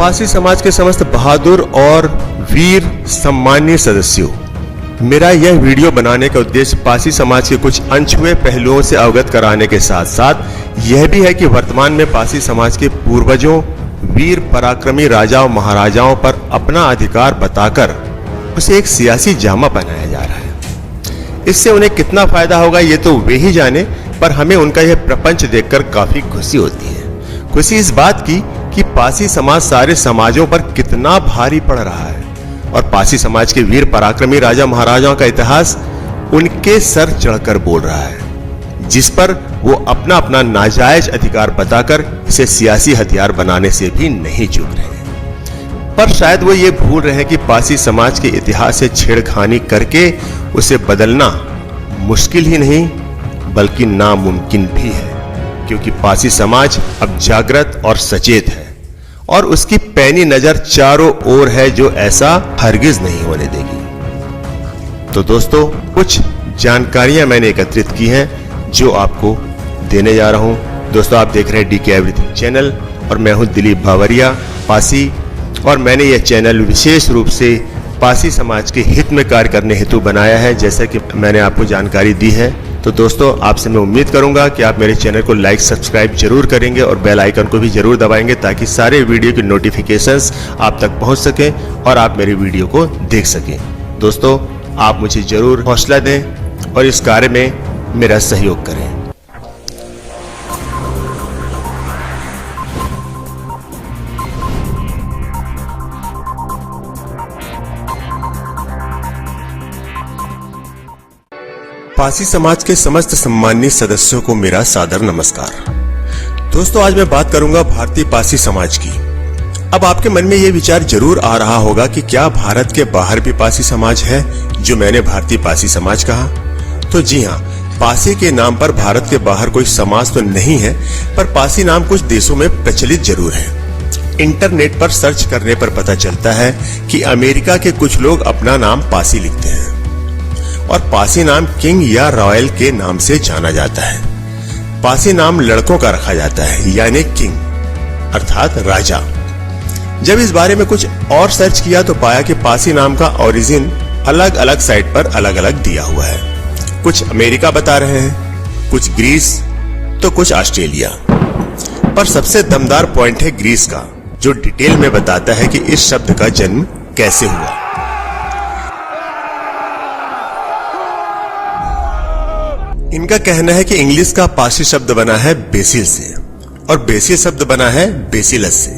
पासी समाज के समस्त बहादुर और वीर सम्मानीय सदस्यों, मेरा यह वीडियो बनाने का उद्देश्य पासी समाज के कुछ अनछुए पहलुओं से अवगत कराने के साथ साथ यह भी है कि वर्तमान में पासी समाज के पूर्वजों, वीर पराक्रमी राजाओं महाराजाओं पर अपना अधिकार बताकर उसे एक सियासी जामा पहनाया जा रहा है। इससे उन्हें कितना फायदा होगा ये तो वे ही जाने, पर हमें उनका यह प्रपंच देखकर काफी खुशी होती है। खुशी इस बात की कि पासी समाज सारे समाजों पर कितना भारी पड़ रहा है और पासी समाज के वीर पराक्रमी राजा महाराजाओं का इतिहास उनके सर चढ़कर बोल रहा है, जिस पर वो अपना अपना नाजायज अधिकार बताकर इसे सियासी हथियार बनाने से भी नहीं चूक रहे। पर शायद वो ये भूल रहे हैं कि पासी समाज के इतिहास से छेड़खानी करके उसे बदलना मुश्किल ही नहीं बल्कि नामुमकिन भी है, क्योंकि पासी समाज अब जागृत और सचेत है और उसकी पैनी नजर चारों ओर है जो ऐसा हरगिज नहीं होने देगी। तो दोस्तों, कुछ जानकारियां मैंने एकत्रित की हैं जो आपको देने जा रहा हूं। दोस्तों, आप देख रहे हैं डीके एवरीथिंग चैनल और मैं हूं दिलीप भावरिया पासी, और मैंने यह चैनल विशेष रूप से पासी समाज के हित में कार्य करने हेतु बनाया है, जैसा कि मैंने आपको जानकारी दी है। तो दोस्तों, आपसे मैं उम्मीद करूंगा कि आप मेरे चैनल को लाइक सब्सक्राइब जरूर करेंगे और बेल आइकन को भी जरूर दबाएंगे ताकि सारे वीडियो की नोटिफिकेशंस आप तक पहुंच सकें और आप मेरी वीडियो को देख सकें। दोस्तों, आप मुझे जरूर हौसला दें और इस कार्य में मेरा सहयोग करें। पासी समाज के समस्त सम्मानित सदस्यों को मेरा सादर नमस्कार। दोस्तों, आज मैं बात करूंगा भारतीय पासी समाज की। अब आपके मन में यह विचार जरूर आ रहा होगा कि क्या भारत के बाहर भी पासी समाज है, जो मैंने भारतीय पासी समाज कहा। तो जी हाँ, पासी के नाम पर भारत के बाहर कोई समाज तो नहीं है, पर पासी नाम कुछ देशों में प्रचलित जरूर है। इंटरनेट पर सर्च करने पर पता चलता है कि अमेरिका के कुछ लोग अपना नाम पासी लिखते हैं और पासी नाम किंग या रॉयल के नाम से जाना जाता है। पासी नाम लड़कों का रखा जाता है, यानी किंग अर्थात राजा। जब इस बारे में कुछ और सर्च किया तो पाया कि पासी नाम का ओरिजिन अलग अलग साइट पर अलग अलग दिया हुआ है। कुछ अमेरिका बता रहे हैं, कुछ ग्रीस, तो कुछ ऑस्ट्रेलिया। पर सबसे दमदार पॉइंट है ग्रीस का, जो डिटेल में बताता है कि इस शब्द का जन्म कैसे हुआ। इनका कहना है कि इंग्लिश का पासी शब्द बना है बेसिल से और बेसिल शब्द बना है बेसिलस से।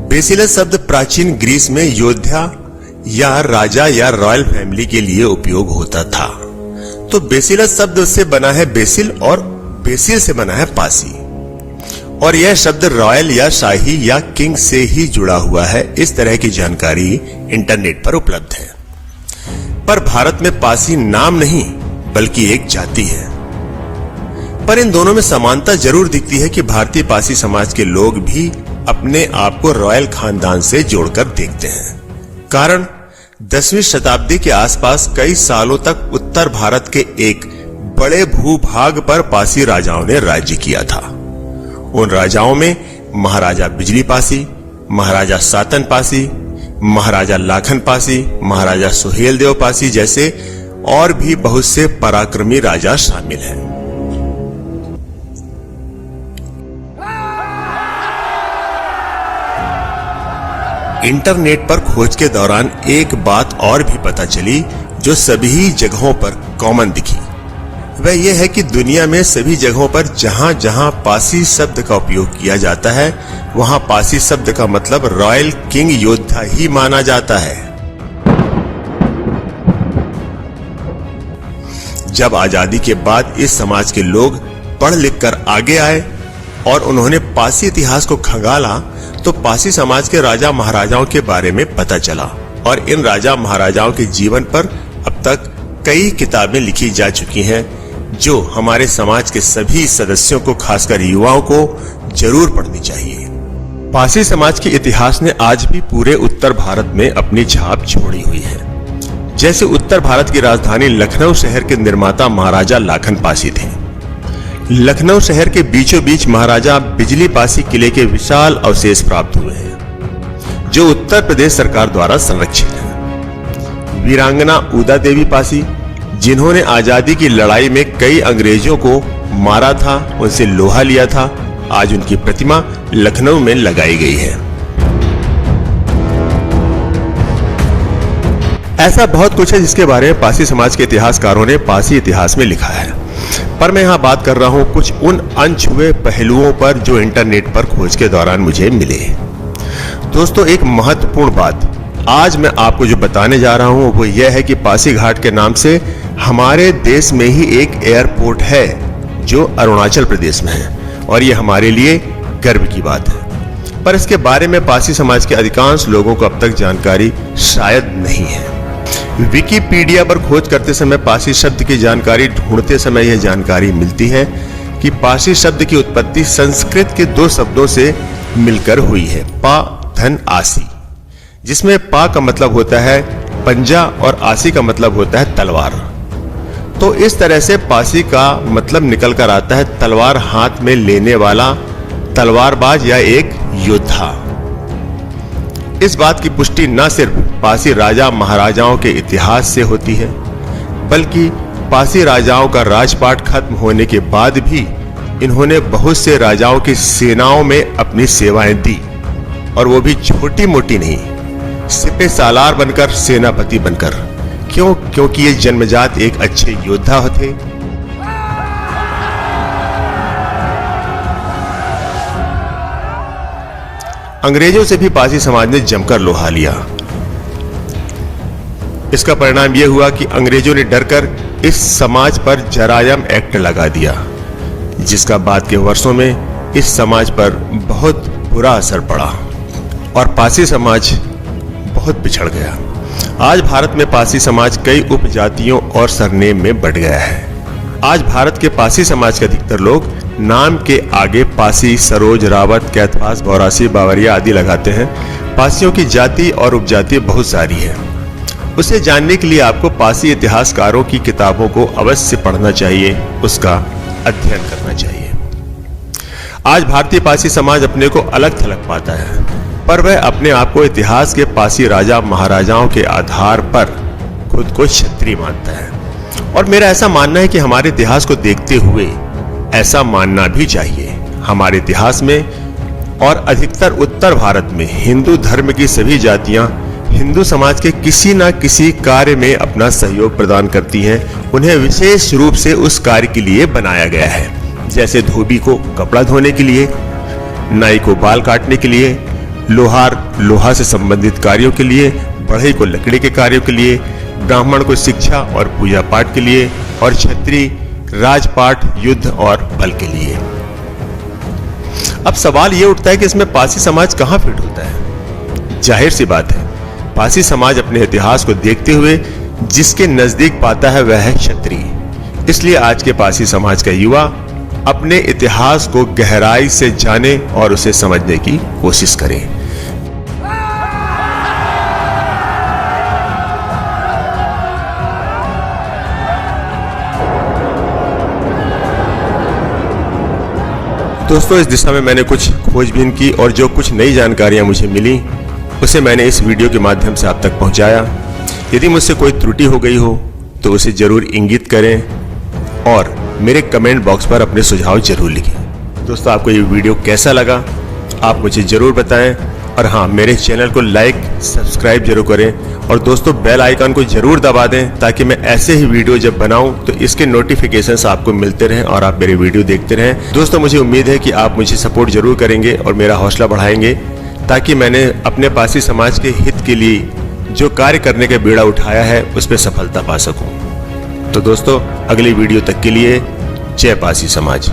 बेसिलस शब्द प्राचीन ग्रीस में योद्धा या राजा या रॉयल फैमिली के लिए उपयोग होता था। तो बेसिलस शब्द से बना है बेसिल और बेसिल से बना है पासी, और यह शब्द रॉयल या शाही या किंग से ही जुड़ा हुआ है। इस तरह की जानकारी इंटरनेट पर उपलब्ध है। पर भारत में पासी नाम नहीं बल्कि एक जाति है। पर इन दोनों में समानता जरूर दिखती है कि भारतीय पासी समाज के लोग भी अपने आप को रॉयल खानदान से जोड़कर देखते हैं। कारण 10वीं शताब्दी के आसपास कई सालों तक उत्तर भारत के एक बड़े भूभाग पर पासी राजाओं ने राज्य किया था। उन राजाओं में महाराजा बिजली पासी, महाराजा सातन पासी, महाराजा लाखन पासी, महाराजा सुहेलदेव पासी जैसे और भी बहुत से पराक्रमी राजा शामिल हैं। इंटरनेट पर खोज के दौरान एक बात और भी पता चली जो सभी जगहों पर कॉमन दिखी। वह यह है कि दुनिया में सभी जगहों पर जहां जहां पासी शब्द का उपयोग किया जाता है, वहां पासी शब्द का मतलब रॉयल किंग योद्धा ही माना जाता है। जब आजादी के बाद इस समाज के लोग पढ़ लिख कर आगे आए और उन्होंने पासी इतिहास को खंगाला, तो पासी समाज के राजा महाराजाओं के बारे में पता चला और इन राजा महाराजाओं के जीवन पर अब तक कई किताबें लिखी जा चुकी हैं, जो हमारे समाज के सभी सदस्यों को, खासकर युवाओं को जरूर पढ़नी चाहिए। पासी समाज के इतिहास ने आज भी पूरे उत्तर भारत में अपनी छाप छोड़ी हुई है। जैसे उत्तर भारत की राजधानी लखनऊ शहर के निर्माता महाराजा लाखन पासी थे। लखनऊ शहर के बीचों बीच महाराजा बिजली पासी किले के विशाल अवशेष प्राप्त हुए हैं। जो उत्तर प्रदेश सरकार द्वारा संरक्षित है। वीरांगना उदा देवी पासी, जिन्होंने आजादी की लड़ाई में कई अंग्रेजों को मारा था, उनसे लोहा लिया था, आज उनकी प्रतिमा लखनऊ में लगाई गई है। ऐसा बहुत कुछ है जिसके बारे में पासी समाज के इतिहासकारों ने पासी इतिहास में लिखा है, पर मैं यहाँ बात कर रहा हूँ कुछ उन अनछुए पहलुओं पर जो इंटरनेट पर खोज के दौरान मुझे मिले। दोस्तों, एक महत्वपूर्ण बात आज मैं आपको जो बताने जा रहा हूँ वो यह है कि पासी घाट के नाम से हमारे देश में ही एक एयरपोर्ट है जो अरुणाचल प्रदेश में है, और ये हमारे लिए गर्व की बात है। पर इसके बारे में पासी समाज के अधिकांश लोगों को अब तक जानकारी शायद नहीं है। विकिपीडिया पर खोज करते समय पासी शब्द की जानकारी ढूंढते समय यह जानकारी मिलती है कि पासी शब्द की उत्पत्ति संस्कृत के दो शब्दों से मिलकर हुई है, पा धन आसी, जिसमें पा का मतलब होता है पंजा और आसी का मतलब होता है तलवार। तो इस तरह से पासी का मतलब निकल कर आता है तलवार हाथ में लेने वाला तलवारबाज या एक योद्धा। इस बात की पुष्टि न सिर्फ पासी राजा महाराजाओं के इतिहास से होती है, बल्कि पासी राजाओं का राजपाट खत्म होने के बाद भी इन्होंने बहुत से राजाओं की सेनाओं में अपनी सेवाएं दी, और वो भी छोटी मोटी नहीं, सिपह सालार बनकर, सेनापति बनकर। क्यों? क्योंकि ये जन्मजात एक अच्छे योद्धा थे। अंग्रेजों से भी पासी समाज ने जमकर लोहा लिया। इसका परिणाम यह हुआ कि अंग्रेजों ने डरकर इस समाज पर जरायम एक्ट लगा दिया, जिसका बाद के वर्षों में इस समाज पर बहुत बुरा असर पड़ा और पासी समाज बहुत पिछड़ गया। आज भारत में पासी समाज कई उपजातियों और सरनेम में बट गया है। आज भारत के पासी समाज के अधिकतर लोग नाम के आगे पासी, सरोज, रावत, कैथवास, बौरासी, बावरिया आदि लगाते हैं। पासियों की जाति और उपजाति बहुत सारी है। उसे जानने के लिए आपको पासी इतिहासकारों की किताबों को अवश्य पढ़ना चाहिए, उसका अध्ययन करना चाहिए। आज भारतीय पासी समाज अपने को अलग थलग पाता है, पर वह अपने आप को इतिहास के पासी राजा महाराजाओं के आधार पर खुद को क्षत्रिय मानता है। और मेरा ऐसा मानना है कि हमारे इतिहास को देखते हुए ऐसा मानना भी चाहिए। हमारे इतिहास में और अधिकतर उत्तर भारत में हिंदू धर्म की सभी जातियां हिंदू समाज के किसी न किसी कार्य में अपना सहयोग प्रदान करती हैं। उन्हें विशेष रूप से उस कार्य के लिए बनाया गया है, जैसे धोबी को कपड़ा धोने के लिए, नाई को बाल काटने के लिए, लोहार लोहा से संबंधित कार्यों के लिए, बढ़ई को लकड़ी के कार्यों के लिए, ब्राह्मण को शिक्षा और पूजा पाठ के लिए, और क्षत्रिय राजपाट, युद्ध और बल के लिए। अब सवाल यह उठता है कि इसमें पासी समाज कहां फिट होता है? जाहिर सी बात है, पासी समाज अपने इतिहास को देखते हुए जिसके नजदीक पाता है वह है क्षत्रिय। इसलिए आज के पासी समाज का युवा अपने इतिहास को गहराई से जाने और उसे समझने की कोशिश करे। दोस्तों, इस दिशा में मैंने कुछ खोजबीन की और जो कुछ नई जानकारियां मुझे मिली उसे मैंने इस वीडियो के माध्यम से आप तक पहुंचाया। यदि मुझसे कोई त्रुटि हो गई हो तो उसे जरूर इंगित करें और मेरे कमेंट बॉक्स पर अपने सुझाव जरूर लिखें। दोस्तों, आपको ये वीडियो कैसा लगा आप मुझे जरूर बताएं, और हाँ, मेरे चैनल को लाइक सब्सक्राइब जरूर करें, और दोस्तों बेल आइकन को जरूर दबा दें ताकि मैं ऐसे ही वीडियो जब बनाऊं तो इसके नोटिफिकेशंस आपको मिलते रहें और आप मेरे वीडियो देखते रहें। दोस्तों, मुझे उम्मीद है कि आप मुझे सपोर्ट जरूर करेंगे और मेरा हौसला बढ़ाएंगे, ताकि मैंने अपने पासी समाज के हित के लिए जो कार्य करने का बीड़ा उठाया है उस पर सफलता पा सकूं। तो दोस्तों, अगली वीडियो तक के लिए जय पासी समाज।